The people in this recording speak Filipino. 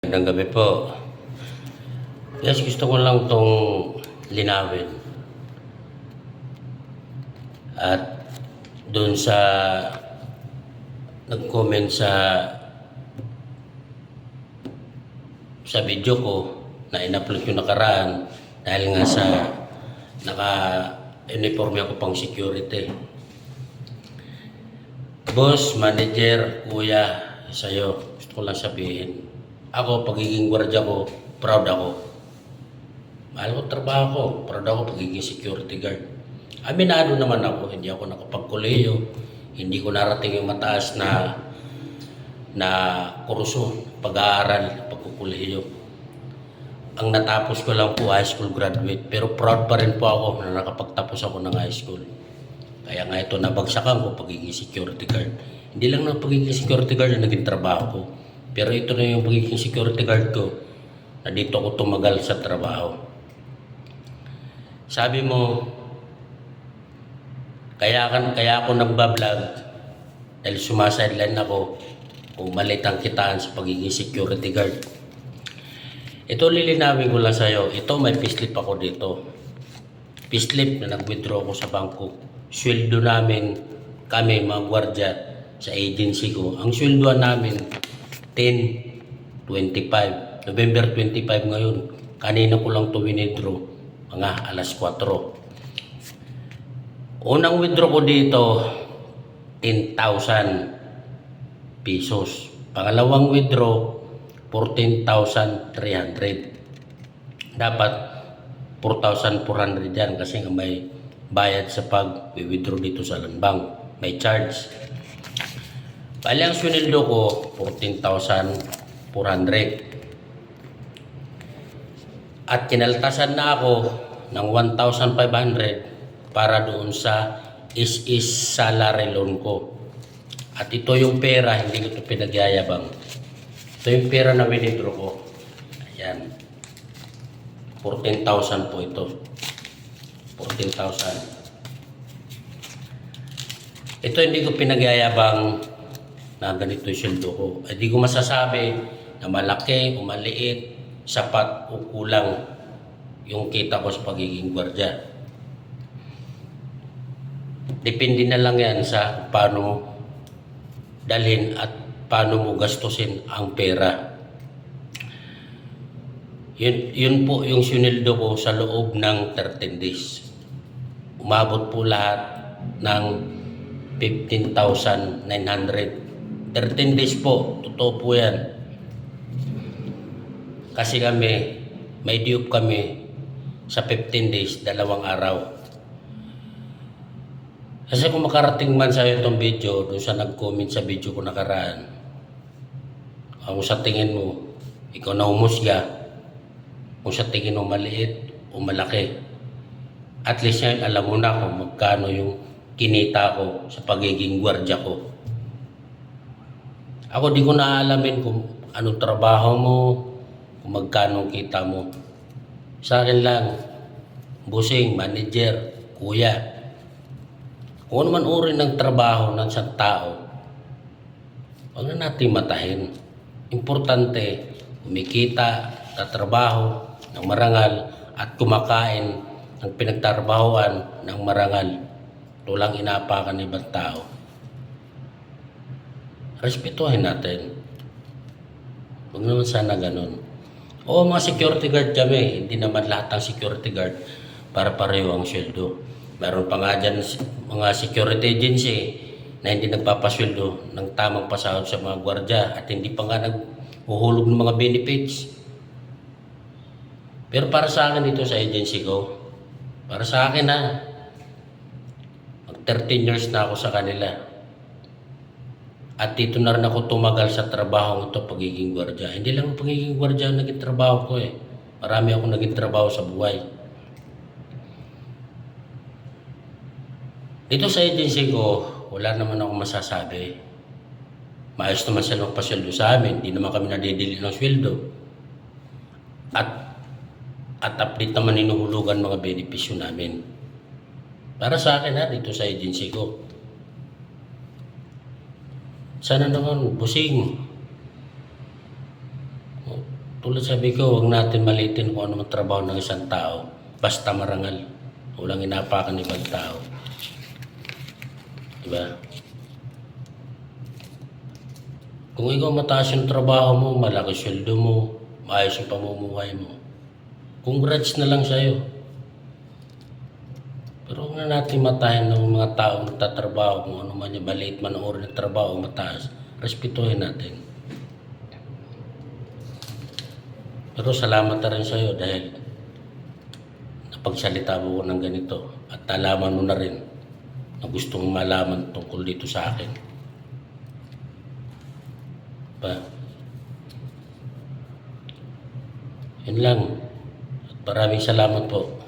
Magandang gabi po. Yes, gusto ko lang itong linawin. At doon sa nag-comment sa video ko na in-upload yung nakaraan dahil nga sa naka-uniforme ako pang security. Boss, manager, kuya, sa'yo, gusto ko lang sabihin. Ako, pagiging gwardiya ko, proud ako. Mahal ko trabaho ko, proud ako pagiging security guard. Aminado naman ako, hindi ako nakapagkoleyo, hindi ko narating yung mataas na kurso, pag-aaral, pagkukuleyo. Ang natapos ko lang po high school graduate, pero proud pa rin po ako na nakapagtapos ako ng high school. Kaya nga ito, nabagsakan ko pagiging security guard. Hindi lang na pagiging security guard na naging trabaho ko. Pero ito na yung pagiging security guard ko na dito ako tumagal sa trabaho. Sabi mo, kaya ako nagbablog dahil sumasideline ako kung malit ang kitaan sa pagiging security guard. Ito lilinawin ko lang sa'yo. Ito may payslip ako dito. Payslip na nag-withdraw ko sa bangko. Sweldo namin, kami mga gwardya sa agency ko. Ang sweldoan namin, 10-25. November 25 ngayon. Kanina ko lang ito winidro. Mga alas 4. Unang withdraw ko dito, 10,000 pesos. Pangalawang withdraw, 14,300. Dapat 4,400 yan kasi may bayad sa pag-withdraw dito sa Landbank. May charge. Bali ang sweldo ko, 14,400. At kinaltasan na ako ng 1,500 para doon sa is salary loan ko. At ito yung pera, hindi ko ito pinagyayabang. Ito yung pera na withdraw ko. Ayan. 14,000 po ito. 14,000. Ito hindi ko pinagyayabang na ganito yung sweldo ko. Hindi ko masasabi na malaki o maliit, sapat o kulang yung kita ko sa pagiging gwardya. Depende na lang yan sa paano mo dalhin at paano mo gastusin ang pera. Yun po yung sweldo ko sa loob ng 13 days. Umabot po lahat ng 15,900. 13 days po, totoo po yan. Kasi may diop kami sa 15 days, 2 araw. Kasi kung makarating man sa'yo itong video, doon sa nag-comment sa video ko nakaraan, kung sa tingin mo, ikaw na humusga, kung sa tingin mo maliit o malaki, at least yan, alam mo na kung magkano yung kinita ko sa pagiging gwardya ko. Ako di ko naalamin kung anong trabaho mo, kung magkano kita mo. Sa akin lang, bossing, manager, kuya. Kung ano man uri ng trabaho ng isang tao, huwag na natin matahin. Importante, kumikita, tatrabaho ng marangal at kumakain ng pinagtrabahoan ng marangal. Ito lang inapakan ng ibang tao. Respetuhin natin. Huwag naman sana ganun. Oo, mga security guard kami. Hindi naman lahat ng security guard para pareho ang sweldo. Meron pa nga dyan mga security agency na hindi nagpapasweldo ng tamang pasahod sa mga gwardya at hindi pa nga naghuhulog ng mga benefits. Pero para sa akin dito sa agency ko, para sa akin mag 13 years na ako sa kanila. At dito na rin ako tumagal sa trabaho ito, pagiging gwardya. Hindi lang pagiging gwardya ang naging trabaho ko eh. Marami akong naging trabaho sa buhay. Dito sa agency ko, wala naman ako masasabi. Maayos naman sila magpasweldo sa amin. Hindi naman kami nadidili ng sweldo. At update naman hinuhulugan mga benepisyo namin. Para sa akin dito sa agency ko. Sana naman, busing. Tulad sabi ko, huwag natin malitin kung ano man trabaho ng isang tao. Basta marangal. Walang inapakan ng ibang tao. Diba? Kung ikaw mataas yung trabaho mo, malaki sweldo mo, maayos yung pamumuhay mo, congrats na lang sa'yo. Pero huwag na natin matayin ng mga taong nagtatrabaho, kung ano man yung maliit man ang uri ng trabaho, mataas. Respetuhin natin. Pero salamat na rin sa'yo dahil napagsalita mo ko ng ganito at nalaman mo na rin na gusto mong malaman tungkol dito sa akin. Pa. Yun lang. At maraming salamat po.